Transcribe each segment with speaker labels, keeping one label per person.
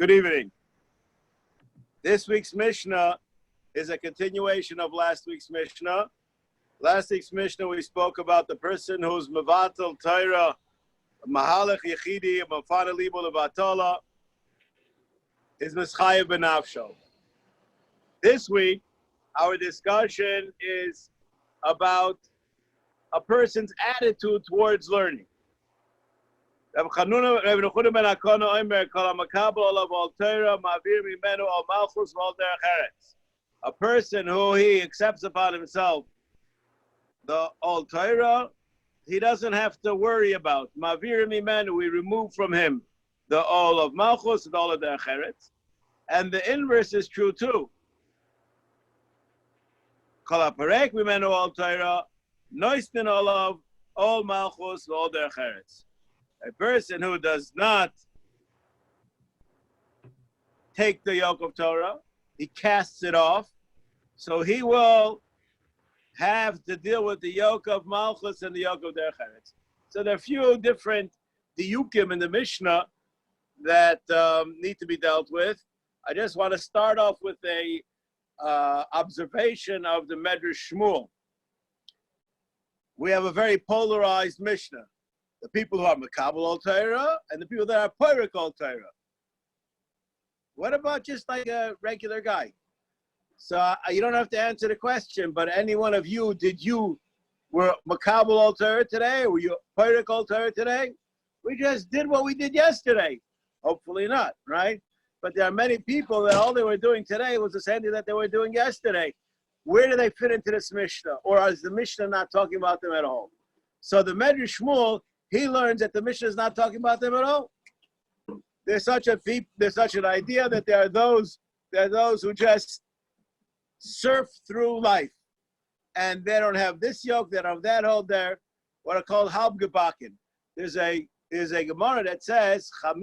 Speaker 1: Good evening. This week's Mishnah is a continuation of last week's Mishnah. Last week's Mishnah, we spoke about the person who's Mevatel Torah, Mahalach Yechidi, Mafana Libo Levatala, is Mischayev Benafsho. This week, our discussion is about a person's attitude towards learning. A person who he accepts upon himself the All Torah, he doesn't have to worry about. Ma'avir mimenu, we remove from him the all of Malchus and all of the Acheretz. And the inverse is true too. Kol haparek mimenu All Torah, noistin olav all Malchus, all the Acheretz. A person who does not take the yoke of Torah, he casts it off, so he will have to deal with the yoke of Malchus and the yoke of the Acheretz. So there are a few different diyukim in the Mishnah that need to be dealt with. I just want to start off with a observation of the Medrash Shmuel. We have a very polarized Mishnah. The people who are Mekabel Al Torah and the people that are Pirkei Al Torah. What about just like a regular guy? So you don't have to answer the question, but any one of you, were Mekabel Al Torah today? Were you Pirkei Al Torah today? We just did what we did yesterday. Hopefully not, right? But there are many people that all they were doing today was the same thing that they were doing yesterday. Where do they fit into this Mishnah? Or is the Mishnah not talking about them at all? So the Medrash Shmuel, he learns that the Mishnah is not talking about them at all. There's such an idea that there are those who just surf through life, and they don't have this yoke, they don't have that hold there. What are called halbgebakken. There's a Gemara that says if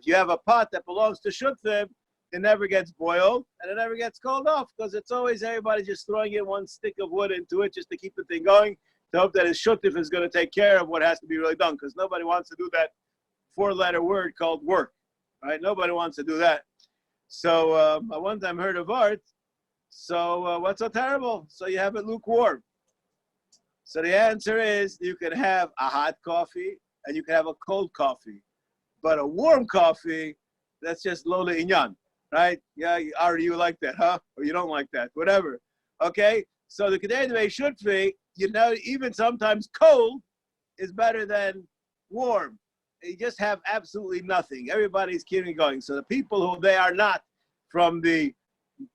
Speaker 1: you have a pot that belongs to shutfim, it never gets boiled and it never gets cold off, because it's always everybody just throwing in one stick of wood into it just to keep the thing going, to hope that his shutif is going to take care of what has to be really done, because nobody wants to do that four-letter word called work, right? Nobody wants to do that. So I one time heard of art, so what's so terrible? So you have it lukewarm. So the answer is you can have a hot coffee and you can have a cold coffee, but a warm coffee, that's just lola inyan. Right? Yeah, you like that, huh? Or you don't like that, whatever. Okay? So the Kedei Devei Shutfi, even sometimes cold is better than warm. You just have absolutely nothing. Everybody's keeping going. So the people who they are not from the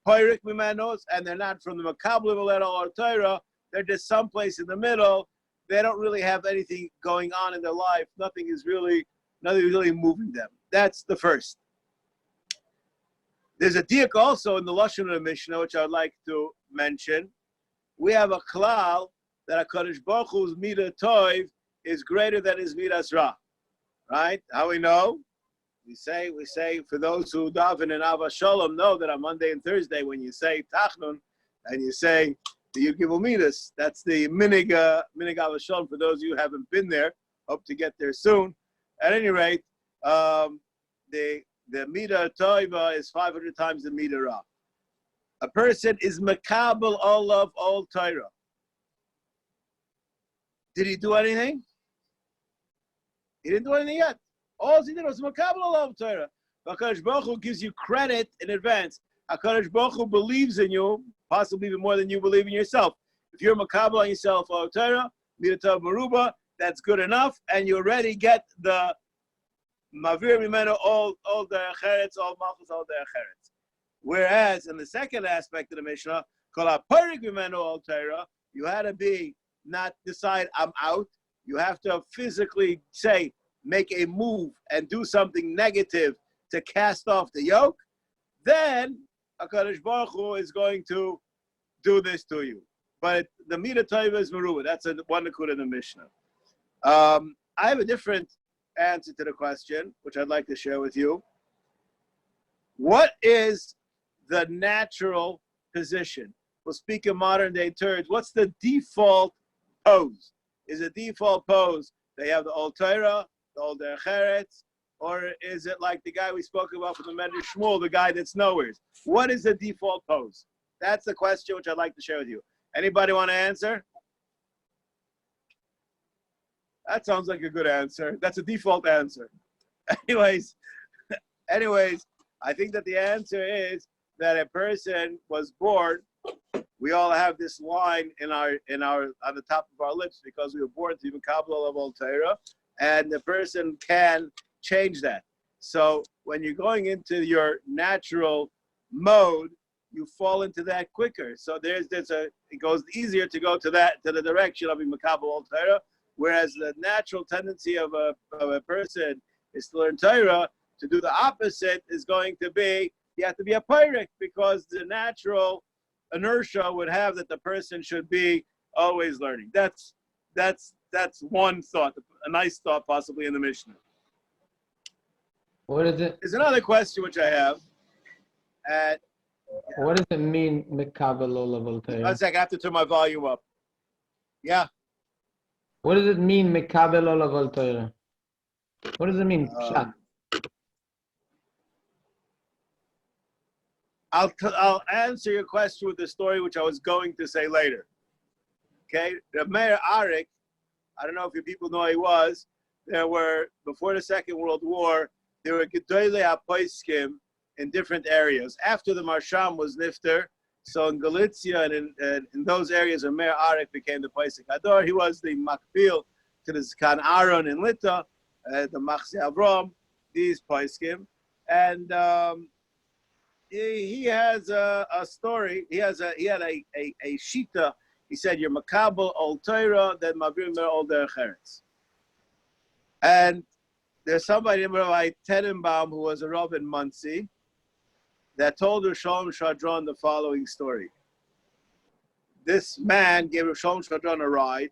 Speaker 1: Pirkei Mimanos and they're not from the Mekabel Al Torah, they're just someplace in the middle. They don't really have anything going on in their life. Nothing is really moving them. That's the first. There's a diak also in the Lashon of the Mishnah, which I'd like to mention. We have a klal that HaKadosh Baruch Hu's midah toiv is greater than his midas ra. Right? How we know? We say for those who daven in Ava Shalom know that on Monday and Thursday when you say Tachnun and you say the Yud Midas, that's the minig Ava Shalom. For those of you who haven't been there, hope to get there soon. At any rate, the midah toiva is 500 times the midah ra. A person is mekabel all of all Torah. Did he do anything? He didn't do anything yet. All he did was mekabel all of Torah. HaKadosh Baruch Hu gives you credit in advance. HaKadosh Baruch Hu believes in you, possibly even more than you believe in yourself. If you're mekabel on yourself all Torah, midah tov meruba, that's good enough, and you already get the Mavir Mimeno, all the Acheretz, all Malchus, all the Acheretz. Whereas in the second aspect of the Mishnah, Kol HaPirkei Mimeno All Torah, you had to not decide I'm out. You have to physically make a move and do something negative to cast off the yoke. Then HaKadosh Baruch Hu is going to do this to you. But the midah toiva is meruba. That's one nakuda in the Mishnah. I have a different answer to the question, which I'd like to share with you. What is the natural position? We'll speak in modern day terms. What's the default pose? Is a default pose they have the All Torah, the old Derech Eretz, or is it like the guy we spoke about from the Medrash Shmuel, the guy that's nowhere? What is the default pose? That's the question which I'd like to share with you. Anybody want to answer? That sounds like a good answer. That's a default answer. Anyways, I think that the answer is that a person was born. We all have this line in our on the top of our lips because we were born to be Mekabel of Torah, and the person can change that. So when you're going into your natural mode, you fall into that quicker. So it goes easier to go to the direction of Mekabel of Torah, whereas the natural tendency of a person is to learn Torah. To do the opposite is going to be, you have to be a pirate, because the natural inertia would have that the person should be always learning. That's one thought, a nice thought possibly in the Mishnah.
Speaker 2: What is it?
Speaker 1: There's another question which I have.
Speaker 2: What does it mean, Mekabel Olav Torah?
Speaker 1: One second, I have to turn my volume up. Yeah.
Speaker 2: What does it mean, Mekabel Olav Torah? What does it mean?
Speaker 1: I'll answer your question with the story which I was going to say later. Okay, Rav Meir Arik, I don't know if you people know who he was. There were, before the Second World War, there were Gedolei HaPoskim in different areas. After the Marsham was Nifter, so in Galicia and in those areas, Rav Meir Arik became the Posek Hador. He was the Makbil to the Zkan Aaron in Lita, the Machzi Avrom, these Poskim. And he has a story. He had a shita. He said, "You're makabel ol Torah, then mavir mer ol derech eretz." And there's somebody named Rabbi Tenenbaum who was a Rav in Muncie that told Shalom Shadron the following story. This man gave Shalom Shadron a ride,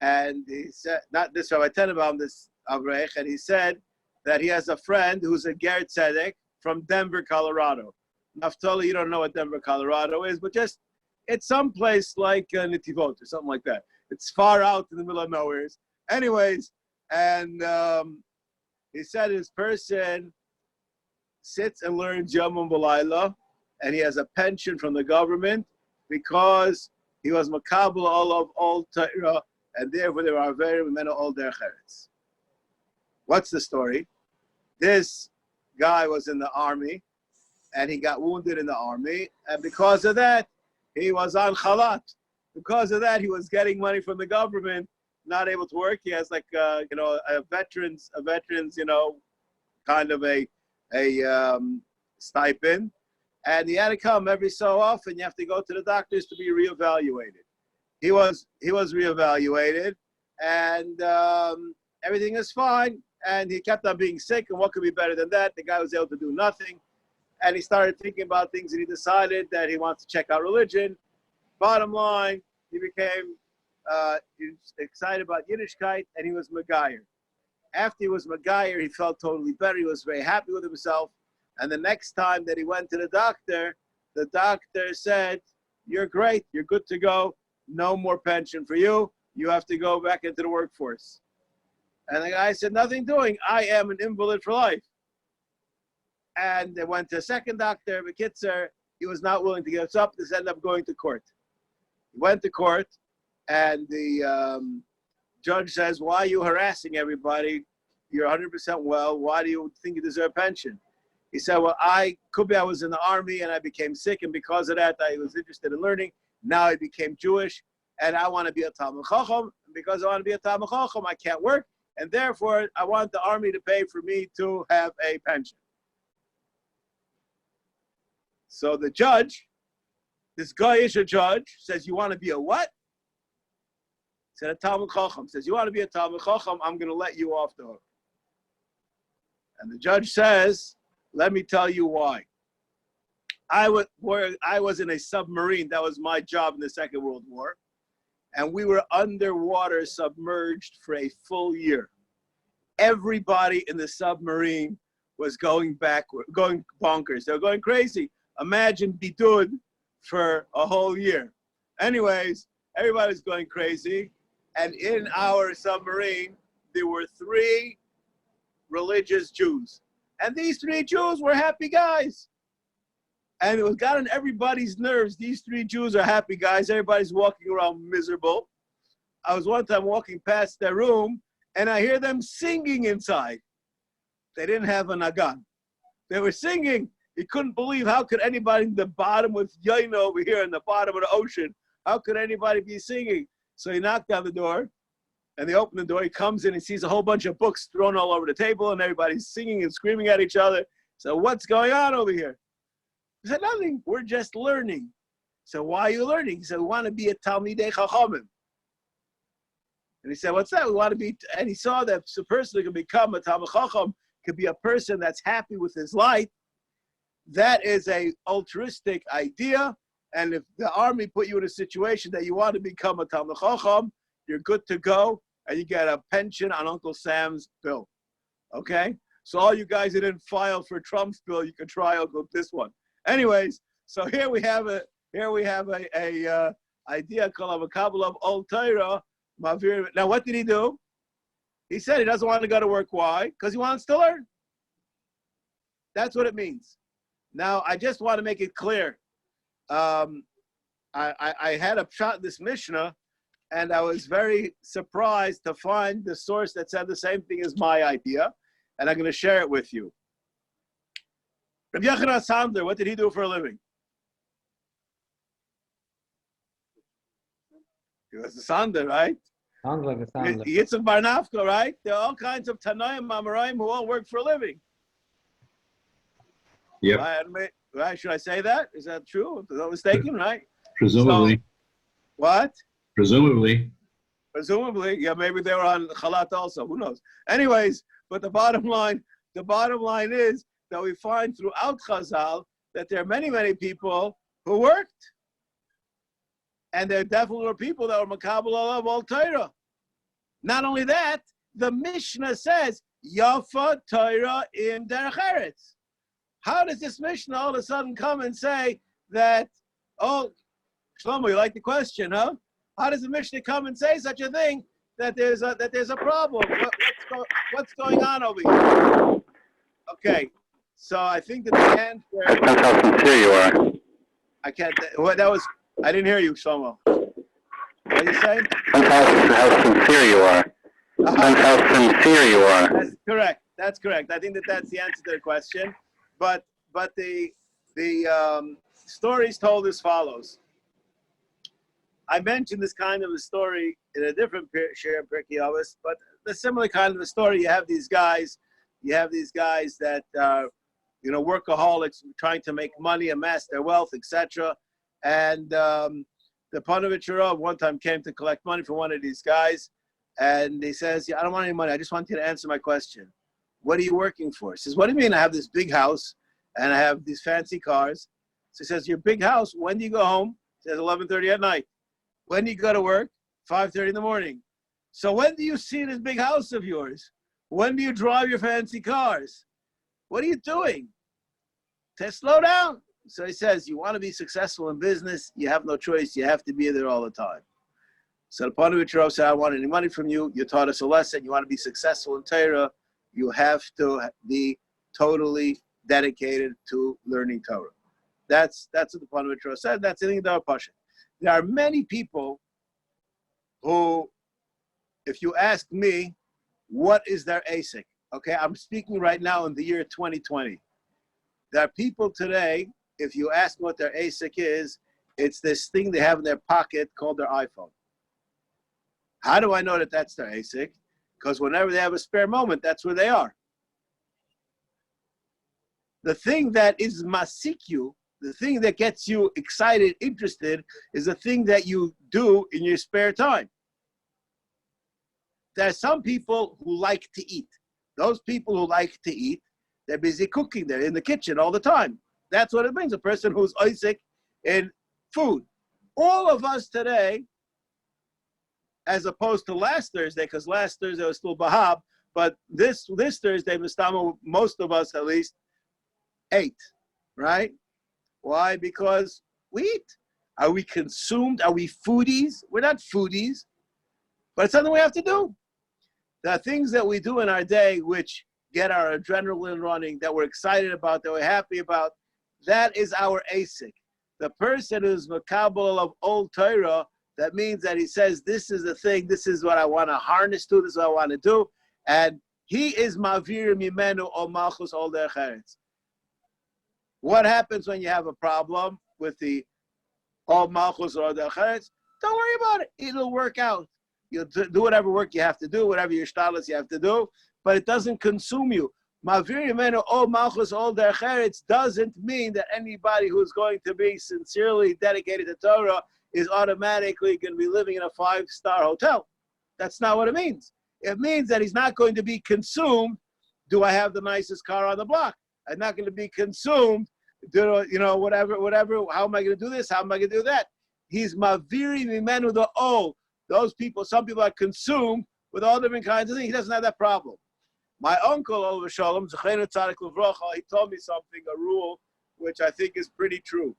Speaker 1: and he said, not this Rabbi Tenenbaum, this Avrech, and he said that he has a friend who's a Ger Tzedek from Denver, Colorado. Naftali, you don't know what Denver, Colorado is, but just, it's someplace like Netivot or something like that. It's far out in the middle of nowhere. Anyways, and he said his person sits and learns Yom B'Layla, and he has a pension from the government because he was Makabel all Torah, and therefore there are very many all Derech Eretz. What's the story? This guy was in the army, and he got wounded in the army, and because of that, he was on chalat. Because of that, he was getting money from the government, not able to work. He has like a veterans, kind of a stipend, and he had to come every so often. You have to go to the doctors to be reevaluated. He was reevaluated, and everything is fine. And he kept on being sick, and what could be better than that? The guy was able to do nothing. And he started thinking about things, and he decided that he wants to check out religion. Bottom line, he became excited about Yiddishkeit, and he was Megayer. After he was Megayer, he felt totally better. He was very happy with himself. And the next time that he went to the doctor said, "You're great. You're good to go. No more pension for you. You have to go back into the workforce." And the guy said, "Nothing doing. I am an invalid for life." And they went to a second doctor, Bekitzer. He was not willing to give us up. This ended up going to court. He went to court, and the judge says, "Why are you harassing everybody? You're 100% well. Why do you think you deserve pension?" He said, "Well, I was in the army, and I became sick, and because of that, I was interested in learning. Now I became Jewish, and I want to be a Talmid Chacham. And because I want to be a Talmid Chacham, I can't work. And therefore, I want the army to pay for me to have a pension." So the judge, this guy is a judge, says, "You want to be a what?" Said a Talmid Chacham. Says, "You want to be a Talmid Chacham, I'm going to let you off the hook." And the judge says, "Let me tell you why. I was in a submarine. That was my job in the Second World War. And we were underwater, submerged for a full year. Everybody in the submarine was going bonkers. They were going crazy. Imagine bidud for a whole year. Anyways, everybody was going crazy. And in our submarine, there were 3 religious Jews. And these 3 Jews were happy guys. And it got on everybody's nerves. These 3 Jews are happy guys. Everybody's walking around miserable. I was one time walking past their room, and I hear them singing inside. They didn't have a nagan. They were singing. You couldn't believe, how could anybody in the bottom with Yaina over here in the bottom of the ocean, how could anybody be singing? So he knocked on the door, and they open the door. He comes in and sees a whole bunch of books thrown all over the table, and everybody's singing and screaming at each other. So what's going on over here? He said, nothing. We're just learning. So why are you learning? He said, we want to be a Talmidei Chachamim. And he said, what's that? We want to be, and he saw that a person who can become a Talmid Chacham could be a person that's happy with his life. That is a altruistic idea. And if the army put you in a situation that you want to become a Talmid Chacham, you're good to go, and you get a pension on Uncle Sam's bill. Okay? So all you guys that didn't file for Trump's bill, you can try Uncle this one. Anyways, so here we have a idea called a Kabbalah of Old Torah. Now, what did he do? He said he doesn't want to go to work. Why? Because he wants to learn. That's what it means. Now, I just want to make it clear. I had a shot in this Mishnah, and I was very surprised to find the source that said the same thing as my idea, and I'm going to share it with you. Rabbi Yochanan Sandler, what did he do for a living? He was a Sandler, right?
Speaker 2: Sounds like a Sandler.
Speaker 1: Yitzchak Bar Nafka, right? There are all kinds of Tanaim, Amoraim who all work for a living.
Speaker 3: Yep.
Speaker 1: Right? Should I say that? Is that true? Is that mistaken, right?
Speaker 3: Presumably.
Speaker 1: So, what?
Speaker 3: Presumably.
Speaker 1: Presumably, yeah, maybe they were on Chalat also. Who knows? Anyways, but the bottom line is that we find throughout Chazal that there are many, many people who worked. And there definitely were people that were Makabel of all Torah. Not only that, the Mishnah says, Yafa Torah in Derech Eretz. How does this Mishnah all of a sudden come and say that, oh, Shlomo, you like the question, huh? How does the Mishnah come and say such a thing that there's a problem? What's going on over here? Okay, so I think that the answer.
Speaker 4: Depends how sincere you are.
Speaker 1: I can't. What that was? I didn't hear you, Shlomo. What are you saying?
Speaker 4: Depends how sincere you are. Depends how sincere you are.
Speaker 1: That's correct. That's correct. I think that's the answer to the question. But the story is told as follows. I mentioned this kind of a story in a different share of Pirkei Avos, but the similar kind of a story. You have these guys that workaholics trying to make money, amass their wealth, etc. And the Panovich Rav one time came to collect money from one of these guys, and he says, "Yeah, I don't want any money. I just want you to answer my question. What are you working for?" He says, "What do you mean? I have this big house and I have these fancy cars." So he says, "Your big house. When do you go home?" He says, 11:30 at night. When do you go to work? 5:30 in the morning. So when do you see this big house of yours? When do you drive your fancy cars? What are you doing? To slow down. So he says, you want to be successful in business, you have no choice. You have to be there all the time. So the Panovich Rav said, I don't want any money from you. You taught us a lesson. You want to be successful in Torah. You have to be totally dedicated to learning Torah. That's what the Panovich Rav said. That's the thing that Pasha. There are many people who, if you ask me, what is their ASIC? Okay, I'm speaking right now in the year 2020. There are people today, if you ask what their ASIC is, it's this thing they have in their pocket called their iPhone. How do I know that that's their ASIC? Because whenever they have a spare moment, that's where they are. The thing that is masiku, the thing that gets you excited, interested, is the thing that you do in your spare time. There are some people who like to eat. Those people who like to eat, they're busy cooking. They're in the kitchen all the time. That's what it means, a person who's Isaac in food. All of us today, as opposed to last Thursday, because last Thursday was still Bahab, but this Thursday, most of us at least, ate, right? Why? Because we eat. Are we consumed? Are we foodies? We're not foodies, but it's something we have to do. The things that we do in our day, which get our adrenaline running, that we're excited about, that we're happy about, that is our asik. The person who's makabel of old Torah, that means that he says, this is the thing, this is what I want to harness to, this is what I want to do, and he is mavir mimenu o malchus ol derech eretz. What happens when you have a problem with the ol malchus ol derech eretz? Don't worry about it. It'll work out. You'll do whatever work you have to do, whatever your shtalas you have to do, but it doesn't consume you. Mavir mimenu ol malchus ol derech eretz doesn't mean that anybody who's going to be sincerely dedicated to Torah is automatically going to be living in a 5-star hotel. That's not what it means. It means that he's not going to be consumed. Do I have the nicest car on the block? I'm not going to be consumed. Whatever. How am I going to do this? How am I going to do that? He's maviri mimenu the old. Those people, some people are consumed with all different kinds of things. He doesn't have that problem. My uncle, Oliver Shalom, Zechreinu Tzadik L'Vrocha, he told me something, a rule, which I think is pretty true.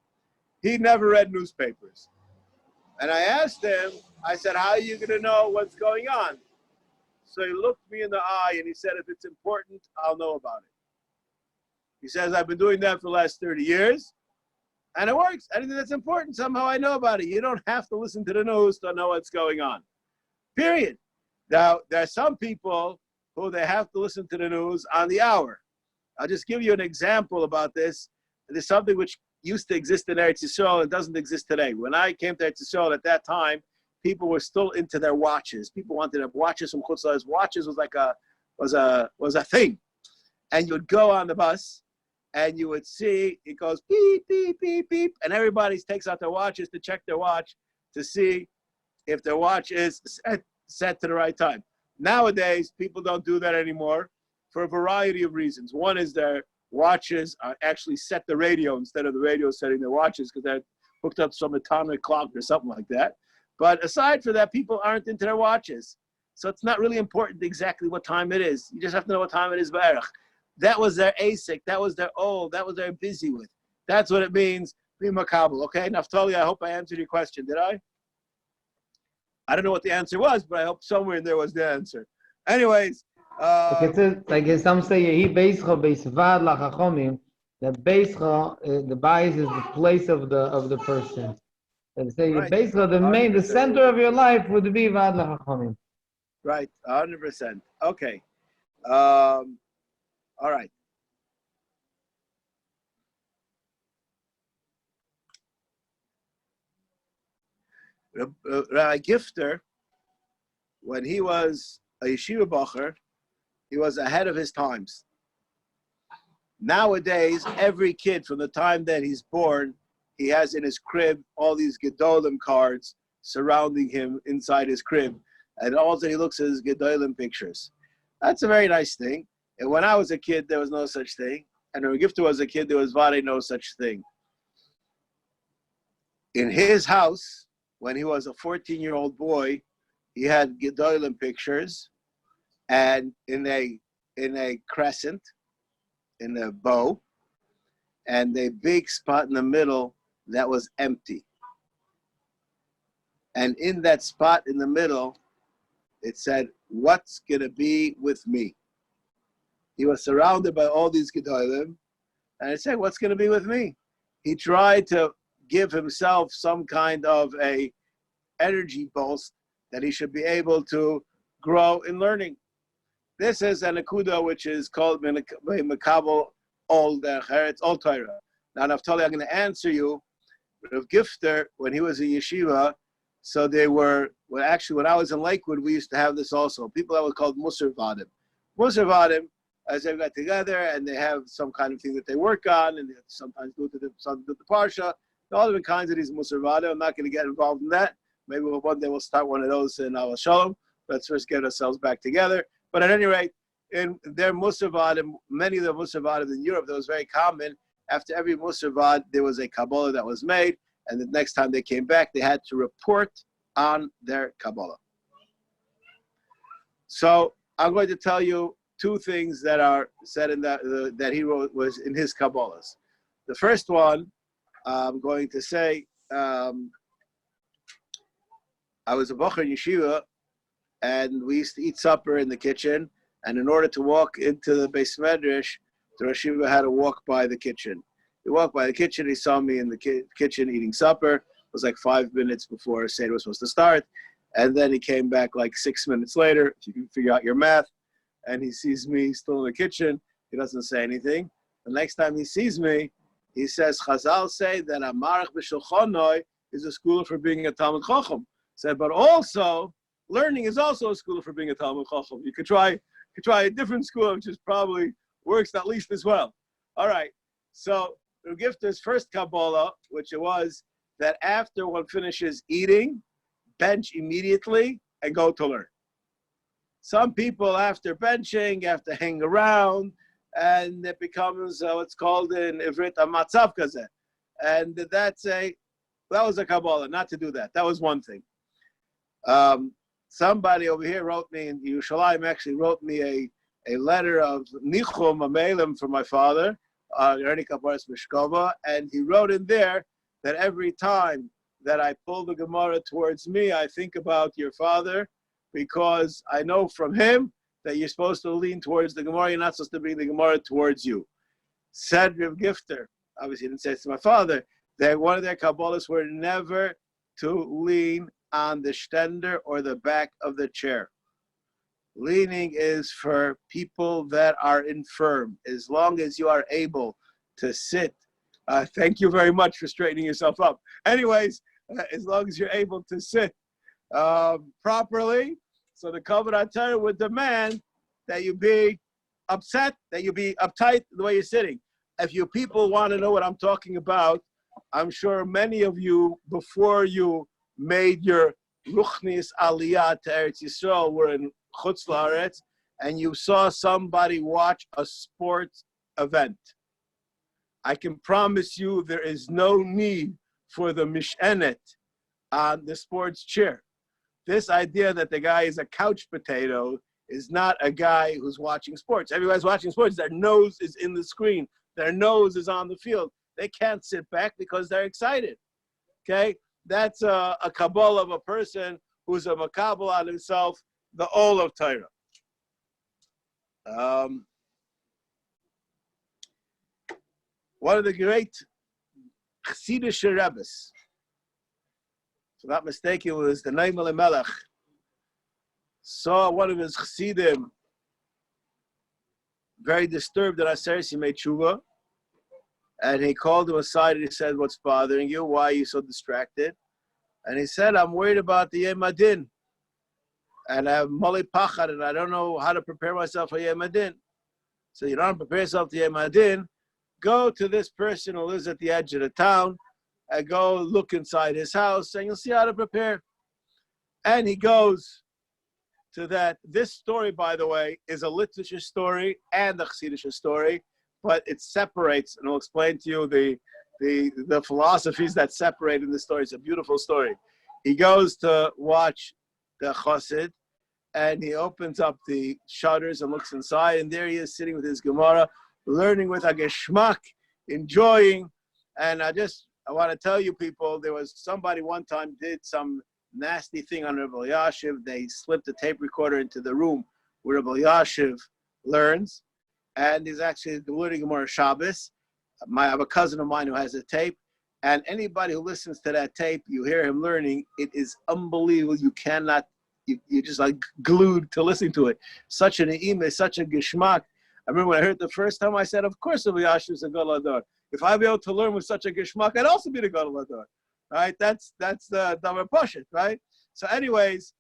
Speaker 1: He never read newspapers. And I asked him, I said, how are you going to know what's going on? So he looked me in the eye and he said, if it's important, I'll know about it. He says, I've been doing that for the last 30 years, and it works. Anything that's important, somehow I know about it. You don't have to listen to the news to know what's going on, period. Now, there are some people who they have to listen to the news on the hour. I'll just give you an example about this. There's something which used to exist in Eretz Yisrael and doesn't exist today. When I came to Eretz Yisrael at that time, people were still into their watches. People wanted to have watches from Chutz La'aretz. Watches was a thing. And you would go on the bus and you would see it goes beep, beep, beep, beep, and everybody takes out their watches to check their watch to see if their watch is set to the right time. Nowadays, people don't do that anymore for a variety of reasons. One is their watches actually set the radio instead of the radio setting their watches because they're hooked up to some atomic clock or something like that. But aside from that, people aren't into their watches. So it's not really important exactly what time it is. You just have to know what time it is, B'erach. That was their ASIC. That was their old. That was their busy with. That's what it means, be makabel. Okay, Naftali, I hope I answered your question. Did I? I don't know what the answer was, but I hope somewhere in there was the answer. Anyways.
Speaker 2: Like some say, he beischa beisvad lachachomim. That beischa, the bias is the place of the person. They say
Speaker 1: Right.
Speaker 2: beischa, the center of your life would be vad lachachomim.
Speaker 1: Right, 100%. Okay. All right. Rabbi Gifter, when he was a yeshiva bacher, he was ahead of his times. Nowadays, every kid from the time that he's born, he has in his crib all these Gedolim cards surrounding him inside his crib. And all that he looks at is Gedolim pictures. That's a very nice thing. And when I was a kid, there was no such thing. And when Gifter was a kid, there was very no such thing. In his house, when he was a 14-year-old boy, he had Gedolim pictures, and in a crescent, in a bow, and a big spot in the middle that was empty. And in that spot in the middle, it said, "What's gonna be with me?" He was surrounded by all these Gedolim, and it said, "What's gonna be with me?" He tried to give himself some kind of a energy boost that he should be able to grow in learning. This is an akuda which is called Mekabel Ol Derech Ol Torah. Now, Naftali, I'm going to answer you. Rav Gifter, when he was a yeshiva, so they were, well, actually, when I was in Lakewood, we used to have this also. People that were called Musar Vadim. Musar Vadim, as they got together and they have some kind of thing that they work on, and they sometimes do to the Parsha, all different kinds of these Musar Vadim. I'm not going to get involved in that. Maybe one day we'll start one of those in Al Shalom. Let's first get ourselves back together. But at any rate, in their Musar Vadim, many of the Musar Vadim in Europe, that was very common. After every Musar Vad, there was a Kabbalah that was made, and the next time they came back, they had to report on their Kabbalah. So I'm going to tell you two things that are said in that he wrote was in his Kabbalahs. The first one, I'm going to say, I was a Bocher in Yeshiva, and we used to eat supper in the kitchen. And in order to walk into the Beis Medrash, the Rosh Yeshiva had to walk by the kitchen. He walked by the kitchen. He saw me in the kitchen eating supper. It was like 5 minutes before Seder was supposed to start. And then he came back like 6 minutes later, if you can figure out your math. And he sees me still in the kitchen. He doesn't say anything. The next time he sees me, he says, Chazal say that a Marach B'Shulchanoi is a school for being a Talmud Chacham. Said, but also, learning is also a school for being a Talmud Chacham. You could try a different school, which is probably works at least as well. All right. So the Gifter's first Kabbalah, which it was that after one finishes eating, bench immediately and go to learn. Some people after benching have to hang around, and it becomes what's called in Ivrit a matzav kazeh. And that was a Kabbalah, not to do that. That was one thing. Somebody over here wrote me in Yerushalayim, actually wrote me a letter of Nichum, a Melem for my father, Ernie Kaparas Mishkova, and he wrote in there that every time that I pull the Gemara towards me, I think about your father, because I know from him that you're supposed to lean towards the Gemara, you're not supposed to bring the Gemara towards you. Said Rav Gifter, obviously he didn't say it to my father, that one of their Kabbalahs were never to lean on the stender or the back of the chair. Leaning is for people that are infirm. As long as you are able to sit, thank you very much for straightening yourself up. Anyways, as long as you're able to sit properly, so the Kavanah Torah would demand that you be upset, that you be uptight the way you're sitting. If you people want to know what I'm talking about, I'm sure many of you, before you made your Ruchnis Aliyah to Eretz Yisrael, were in Chutz La'aretz, and you saw somebody watch a sports event. I can promise you there is no need for the mishenet on the sports chair. This idea that the guy is a couch potato is not a guy who's watching sports. Everybody's watching sports. Their nose is in the screen. Their nose is on the field. They can't sit back because they're excited. Okay? That's a Kabbalah of a person who's a makabel on himself, the Ol of Torah. One of the great Chassidish Rebbes, if I'm not mistaken, it was the Naim Elimelech, saw one of his Chassidim very disturbed that Aseres he made tshuva, and he called him aside and he said, "What's bothering you? Why are you so distracted?" And he said, "I'm worried about the Yom Adin, and I have Mali Pachad, and I don't know how to prepare myself for Yom Adin." So you don't prepare yourself to Yom Adin, go to this person who lives at the edge of the town, and go look inside his house, and you'll see how to prepare. And he goes to that. This story, by the way, is a literature story and a Chassidish story, but it separates, and I'll explain to you the philosophies that separate in this story. It's a beautiful story. He goes to watch the Chassid, and he opens up the shutters and looks inside, and there he is sitting with his Gemara, learning with a geschmack, enjoying. And I want to tell you people, there was somebody one time did some nasty thing on Rabbi Elyashiv. They slipped a tape recorder into the room where Rabbi Elyashiv learns, and he's actually learning Gemara Shabbos. I have a cousin of mine who has a tape, and anybody who listens to that tape, you hear him learning. It is unbelievable. You cannot, you're just like glued to listening to it. Such an eime, such a geschmack. I remember when I heard it the first time, I said, of course Rabbi Elyashiv is a Gadol Hador. If I'd be able to learn with such a geschmack, I'd also be the Gadol Hador. Right? That's the Davar Pashut, right? So anyways,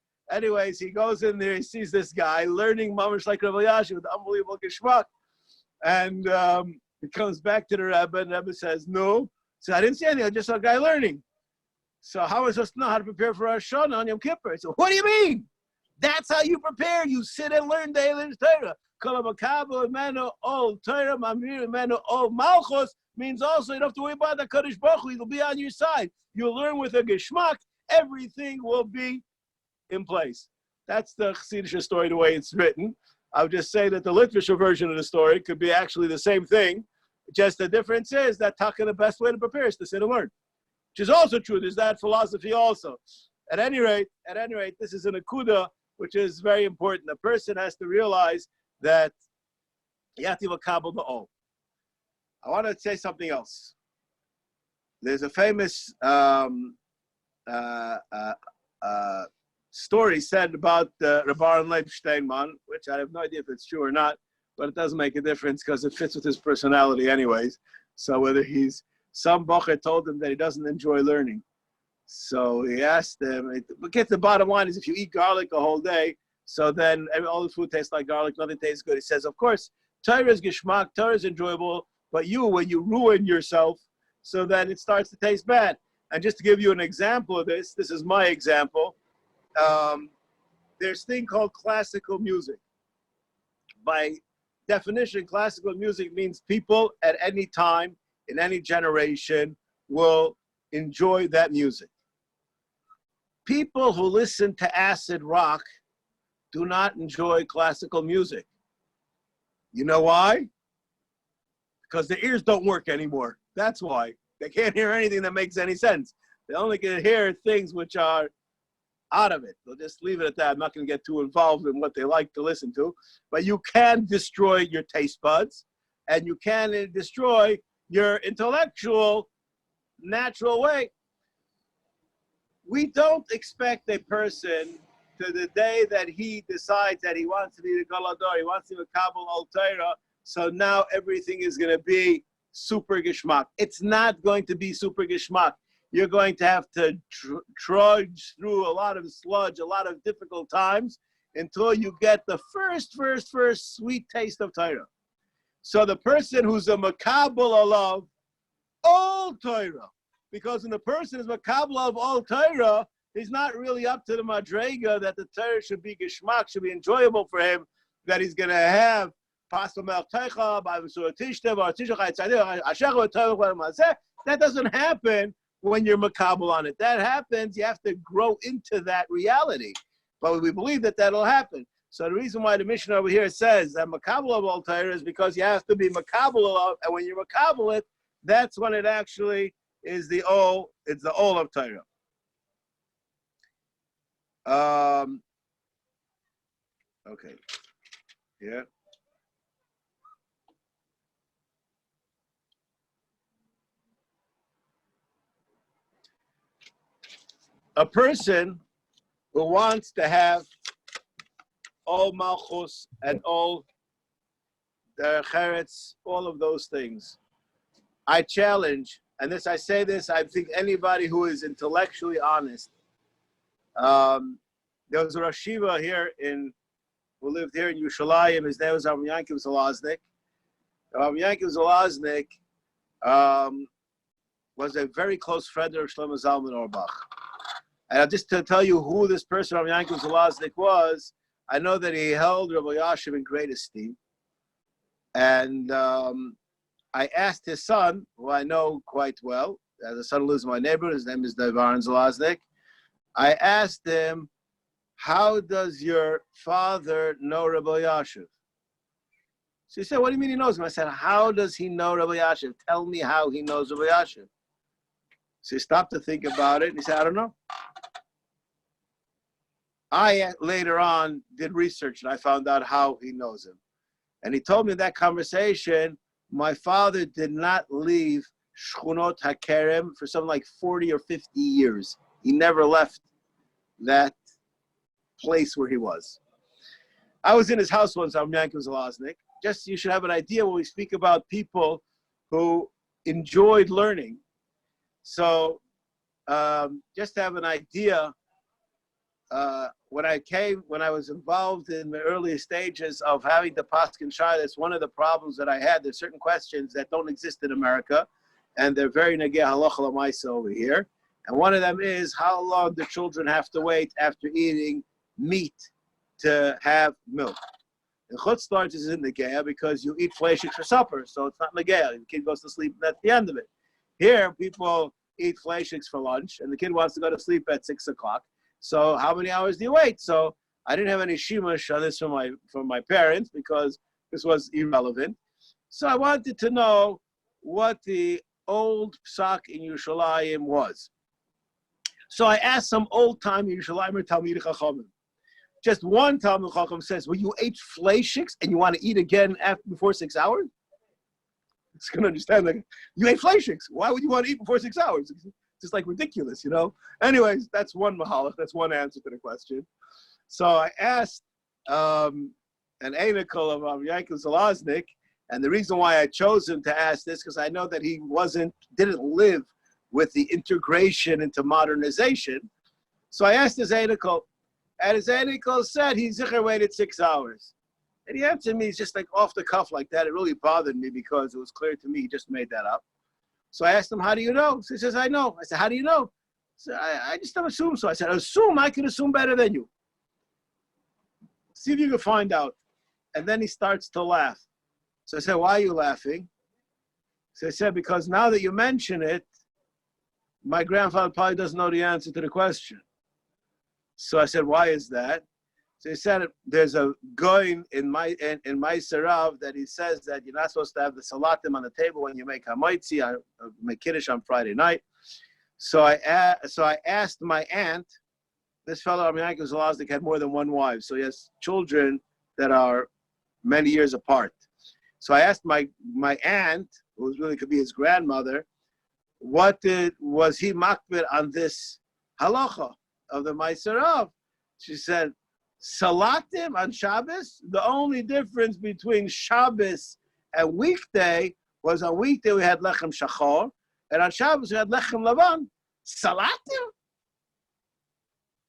Speaker 1: he goes in there, he sees this guy learning mamash like Rabbi Elyashiv with unbelievable geschmack. And he comes back to the Rebbe, and the Rebbe says, "No." So I didn't see anything, I just saw a guy learning. So how am I supposed to know how to prepare for Rosh Hashanah on Yom Kippur? So what do you mean? That's how you prepare. You sit and learn the Eilim Torah. Kol HaMakabel Imenu Ol Torah Mamir Imenu Ol Malchus means also you don't have to worry about the Kadosh Baruch Hu. He'll be on your side. You'll learn with a geschmack. Everything will be in place. That's the Chassidish story, the way it's written. I would just say that the literature version of the story could be actually the same thing. Just the difference is that the best way to prepare is to sit and learn, which is also true. There's that philosophy also. At any rate, this is an akuda which is very important. The person has to realize that you have to makabel the all. I want to say something else. There's a famous story said about Rabbi Hananiah Steinman, which I have no idea if it's true or not, but it doesn't make a difference because it fits with his personality anyways. So whether some Bocher told him that he doesn't enjoy learning. So he asked him, but get the bottom line is if you eat garlic a whole day, so then all the food tastes like garlic, nothing tastes good. He says, of course, Torah is geschmack, Torah is enjoyable, but when you ruin yourself, so then it starts to taste bad. And just to give you an example of this is my example. There's a thing called classical music. By definition, classical music means people at any time, in any generation, will enjoy that music. People who listen to acid rock do not enjoy classical music. You know why? Because their ears don't work anymore. That's why. They can't hear anything that makes any sense. They only can hear things which are out of it. They'll just leave it at that. I'm not going to get too involved in what they like to listen to. But you can destroy your taste buds, and you can destroy your intellectual, natural way. We don't expect a person to the day that he decides that he wants to be the Galador, he wants to be a Kabul Al Torah, so now everything is going to be super geschmack. It's not going to be super geschmack. You're going to have to trudge through a lot of sludge, a lot of difficult times until you get the first sweet taste of Torah. So the person who's a makabel alav all Torah, because when the person is makabel of all Torah, he's not really up to the madrega that the Torah should be geschmack, should be enjoyable for him, that he's going to have that doesn't happen when you're makabel on it. That happens, you have to grow into that reality. But we believe that that'll happen. So the reason why the Mishnah over here says that makabel of all Torah is because you have to be makabel of, and when you're makabel it, that's when it actually is the all of Torah. Okay. Yeah. A person who wants to have all malchus and all cheretz, all of those things, I challenge, and I say this, I think anybody who is intellectually honest. There was a Rosh Yeshiva here who lived here in Yerushalayim. His name was Rabbi Yankiv Zalaznik. Rabbi Yankiv Zalaznik was a very close friend of Shlomo Zalman Auerbach. And just to tell you who this person, Rabbi Yankiv Zalaznik, was, I know that he held Rabbi Yashiv in great esteem. And I asked his son, who I know quite well, the son who lives in my neighborhood, his name is Devaran Zalaznik. I asked him, how does your father know Rabbi Yashiv? So he said, what do you mean he knows him? I said, how does he know Rabbi Yashiv? Tell me how he knows Rabbi Yashiv. So he stopped to think about it, and he said, I don't know. I later on did research, and I found out how he knows him. And he told me in that conversation, my father did not leave Shchunot HaKerem for something like 40 or 50 years. He never left that place where he was. I was in his house once, I'm Yankiv Zalaznik. Just you should have an idea when we speak about people who enjoyed learning. So just to have an idea, when I was involved in the earliest stages of having the Paskin Shai, that's one of the problems that I had. There's certain questions that don't exist in America, and they're very negeh halacha l'maisa over here. And one of them is how long the children have to wait after eating meat to have milk. And chutz starch isn't negeh because you eat fleishik for supper, so it's not negeh. The kid goes to sleep at the end of it. Here, people eat fleishiks for lunch, and the kid wants to go to sleep at 6 o'clock. So how many hours do you wait? So I didn't have any shimush on this from my parents because this was irrelevant. So I wanted to know what the old psak in Yerushalayim was. So I asked some old-time Yerushalayim Talmidei Chachamim, just one Talmud Chacham says, well, you ate fleishiks and you want to eat again before 6 hours? It's going to understand, like, you ate fleishiks. Why would you want to eat before 6 hours? It's just like ridiculous, you know? Anyways, that's one mahalach. That's one answer to the question. So I asked an anikel of Yaakov Zalaznik, and the reason why I chose him to ask this, because I know that he didn't live with the integration into modernization. So I asked his anikel, and his anikel said he zicher waited 6 hours. And he answered me just like off the cuff like that. It really bothered me because it was clear to me he just made that up. So I asked him, how do you know? So he says, I know. I said, how do you know? So I just don't assume so. I said, assume, I can assume better than you. See if you can find out. And then he starts to laugh. So I said, why are you laughing? So I said, because now that you mention it, my grandfather probably doesn't know the answer to the question. So I said, why is that? So he said, there's a going in my Sarav that he says that you're not supposed to have the salatim on the table when you make hamaitzi, make kiddush on Friday night. So I asked my aunt, this fellow, Yaakov Zalaznik, had more than one wife. So he has children that are many years apart. So I asked my aunt, who really could be his grandmother, was he makbid on this halacha of the Maaseh? She said, salatim on Shabbos, the only difference between Shabbos and weekday was on weekday we had lechem shachor, and on Shabbos we had lechem lavan. Salatim?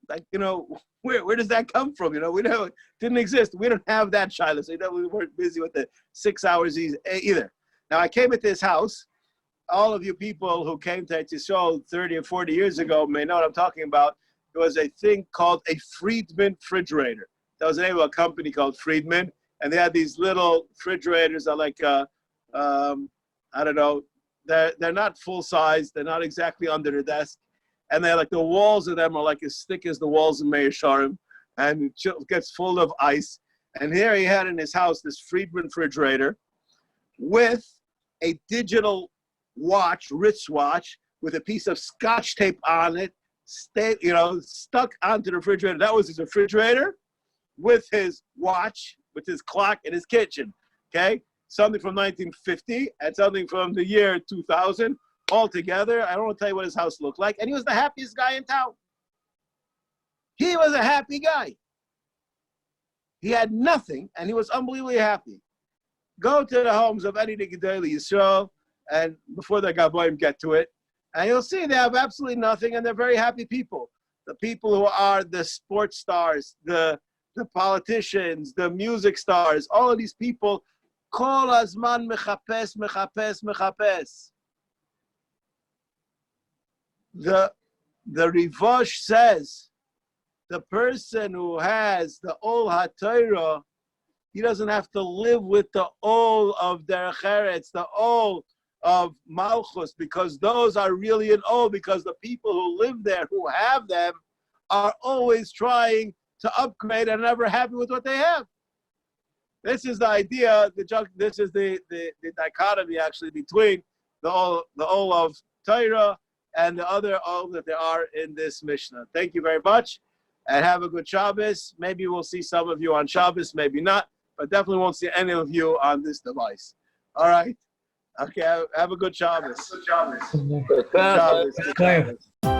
Speaker 1: Like, you know, where does that come from? You know, it didn't exist. We don't have that shiur, so we weren't busy with the 6 hours either. Now, I came at this house. All of you people who came to Yisrael 30 or 40 years ago may know what I'm talking about. There was a thing called a Friedman refrigerator. That was the name of a company called Friedman, and they had these little refrigerators that like, I don't know, they're not full size. They're not exactly under the desk. And they're like, the walls of them are like as thick as the walls of Meir Sharim, and it gets full of ice. And here he had in his house this Friedman refrigerator with a digital watch, wristwatch, with a piece of scotch tape on it, stuck onto the refrigerator. That was his refrigerator with his watch, with his clock in his kitchen, okay? Something from 1950 and something from the year 2000. All together. I don't want to tell you what his house looked like. And he was the happiest guy in town. He was a happy guy. He had nothing, and he was unbelievably happy. Go to the homes of any Gedolei Yisrael, and before the Gavoim get to it, and you'll see they have absolutely nothing, and they're very happy people. The people who are the sports stars, the politicians, the music stars, all of these people, kol hazman mechapes, mechapes, mechapes. The Rivosh says the person who has the Ol HaTorah, he doesn't have to live with the Ol of Derech Eretz, the Ol of Malchus, because those are really an Ol, because the people who live there, who have them, are always trying to upgrade and never happy with what they have. This is the idea, this is the dichotomy actually between the Ol of Torah and the other all that there are in this Mishnah. Thank you very much, and have a good Shabbos. Maybe we'll see some of you on Shabbos, maybe not, but definitely won't see any of you on this device. All right? Okay, have a good Shabbos. Good Shabbos. Good Shabbos. Good Shabbos.